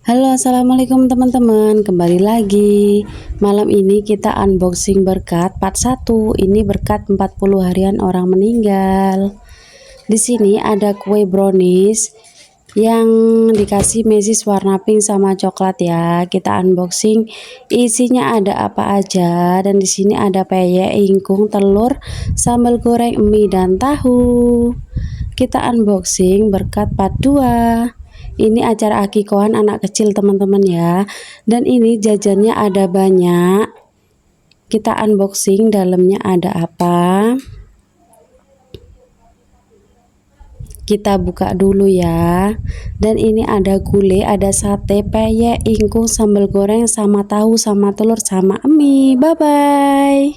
Halo, assalamualaikum teman-teman. Kembali lagi. Malam ini kita unboxing berkat part 1. Ini berkat 40 harian orang meninggal. Di sini ada kue brownies yang dikasih mesis warna pink sama coklat ya. Kita unboxing. Isinya ada apa aja, dan di sini ada peyek, ingkung, telur, sambal goreng, mie dan tahu. Kita unboxing berkat part 2. Ini acara akikohan anak kecil teman-teman ya. Dan ini jajannya ada banyak. Kita unboxing dalamnya ada apa. Kita buka dulu ya. Dan ini ada gulai, ada sate, peyek, ingkung, sambal goreng, sama tahu, sama telur, sama mie. Bye bye.